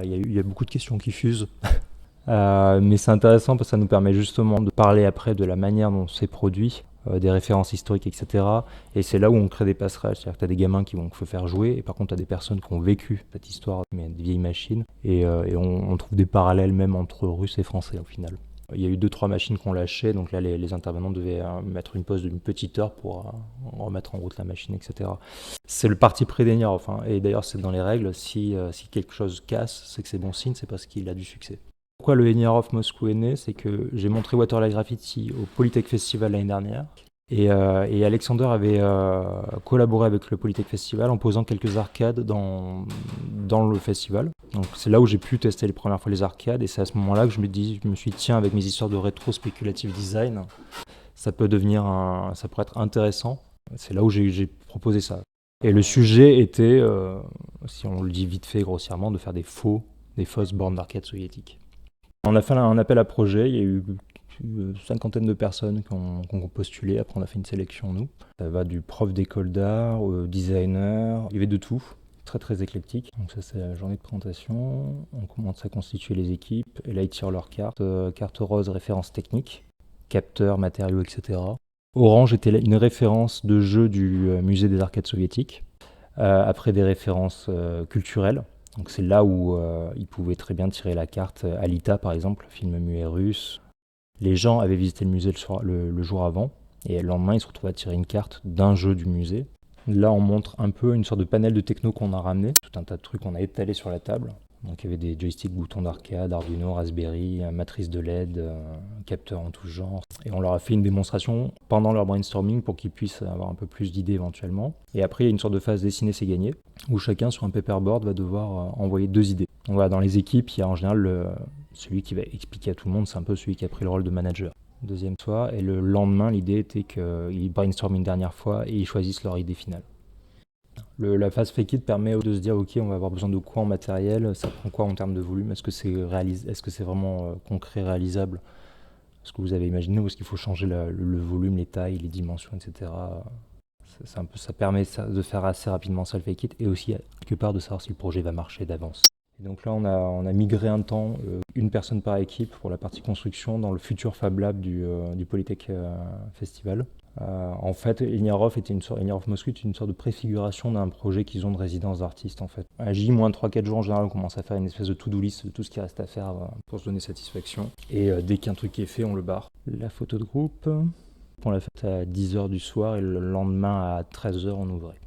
Il y a beaucoup de questions qui fusent. Mais c'est intéressant parce que ça nous permet justement de parler après de la manière dont c'est produit, des références historiques, etc. Et c'est là où on crée des passerelles. C'est-à-dire que tu as des gamins qui vont faire jouer, et par contre, tu as des personnes qui ont vécu cette histoire, mais des vieilles machines. Et on trouve des parallèles même entre Russes et Français au final. Il y a eu 2-3 machines qu'on lâchait, donc là les intervenants devaient mettre une pause d'une petite heure pour remettre en route la machine, etc. C'est le parti pris d'Eniarov, hein. Et d'ailleurs c'est dans les règles, si quelque chose casse, c'est que c'est bon signe, c'est parce qu'il a du succès. Pourquoi le Eniarov Moscou est né, c'est que j'ai montré Waterlight Graffiti au Polytech Festival l'année dernière. Et Alexander avait collaboré avec le Polytech Festival en posant quelques arcades dans le festival. Donc c'est là où j'ai pu tester les premières fois les arcades, et c'est à ce moment-là que je me suis dit, tiens, avec mes histoires de rétro speculative design, ça pourrait être intéressant. C'est là où j'ai proposé ça. Et le sujet était, si on le dit vite fait grossièrement, de faire des fausses bornes d'arcade soviétiques. On a fait un appel à projet, il y a eu une cinquantaine de personnes qui ont postulé. Après on a fait une sélection nous. Ça va du prof d'école d'art au designer, il y avait de tout. Très très éclectique. Donc ça c'est la journée de présentation. On commence à constituer les équipes et là ils tirent leurs cartes. Carte rose, référence technique, capteurs, matériaux, etc. Orange était une référence de jeu du musée des arcades soviétiques. Après des références culturelles. Donc c'est là où ils pouvaient très bien tirer la carte Alita par exemple, film muet russe. Les gens avaient visité le musée le jour avant, et le lendemain ils se retrouvaient à tirer une carte d'un jeu du musée. Là on montre un peu une sorte de panel de techno qu'on a ramené, tout un tas de trucs qu'on a étalé sur la table. Donc il y avait des joysticks, boutons d'arcade, Arduino, Raspberry, matrice de LED, capteurs en tout genre. Et on leur a fait une démonstration pendant leur brainstorming pour qu'ils puissent avoir un peu plus d'idées éventuellement. Et après il y a une sorte de phase dessiner c'est gagné, où chacun sur un paperboard va devoir envoyer 2 idées. Donc voilà, dans les équipes, il y a en général celui qui va expliquer à tout le monde, c'est un peu celui qui a pris le rôle de manager. Deuxième soir, et le lendemain, l'idée était qu'ils brainstorment une dernière fois et ils choisissent leur idée finale. La phase fake it permet de se dire ok, on va avoir besoin de quoi en matériel, ça prend quoi en termes de volume, est-ce que c'est vraiment concret, réalisable, ce que vous avez imaginé, ou est-ce qu'il faut changer le volume, les tailles, les dimensions, etc. Ça permet de faire assez rapidement ça le fake it, et aussi quelque part de savoir si le projet va marcher d'avance. Et donc là on a migré un temps, une personne par équipe pour la partie construction dans le futur Fab Lab du Polytech Festival. En fait, Eniarov Moscou était une sorte de préfiguration d'un projet qu'ils ont de résidence d'artistes en fait. À J-3-4 jours en général, on commence à faire une espèce de to-do list de tout ce qui reste à faire pour se donner satisfaction. Et dès qu'un truc est fait, on le barre. La photo de groupe, on l'a faite à 10h du soir et le lendemain à 13h on ouvrait.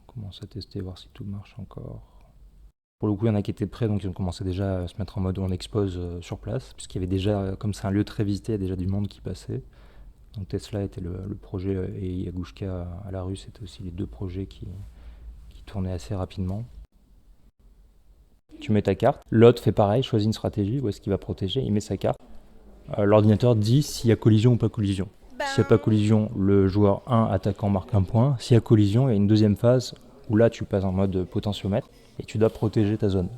On commence à tester, voir si tout marche encore. Pour le coup, il y en a qui étaient prêts, donc ils ont commencé déjà à se mettre en mode on expose sur place, puisqu'il y avait déjà, comme c'est un lieu très visité, il y a déjà du monde qui passait. Donc Tesla était le projet, et Yagushka à la rue, c'était aussi les 2 projets qui tournaient assez rapidement. Tu mets ta carte, l'autre fait pareil, choisit une stratégie, où est-ce qu'il va protéger, il met sa carte. L'ordinateur dit s'il y a collision ou pas collision. S'il n'y a pas collision, le joueur 1 attaquant marque un point. S'il y a collision, il y a une deuxième phase où là tu passes en mode potentiomètre et tu dois protéger ta zone.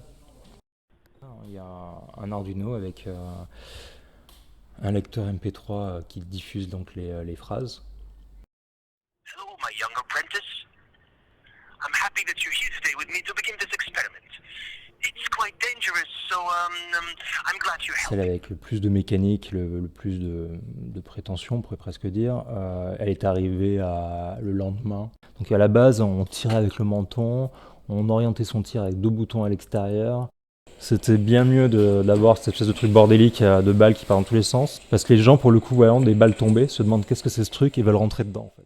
Il y a un Arduino avec un lecteur MP3 qui diffuse donc les phrases. Hello, my young apprentice. I'm happy that you're here today with me to begin this experiment. It's quite dangerous, so I'm glad you're Celle helping. avec le plus de mécanique, le plus de prétention, on pourrait presque dire, elle est arrivée le lendemain. Donc à la base, on tirait avec le menton, on orientait son tir avec 2 boutons à l'extérieur. C'était bien mieux d'avoir cette espèce de truc bordélique de balles qui partent dans tous les sens. Parce que les gens, pour le coup, voyant des balles tomber, se demandent qu'est-ce que c'est ce truc et veulent rentrer dedans en fait.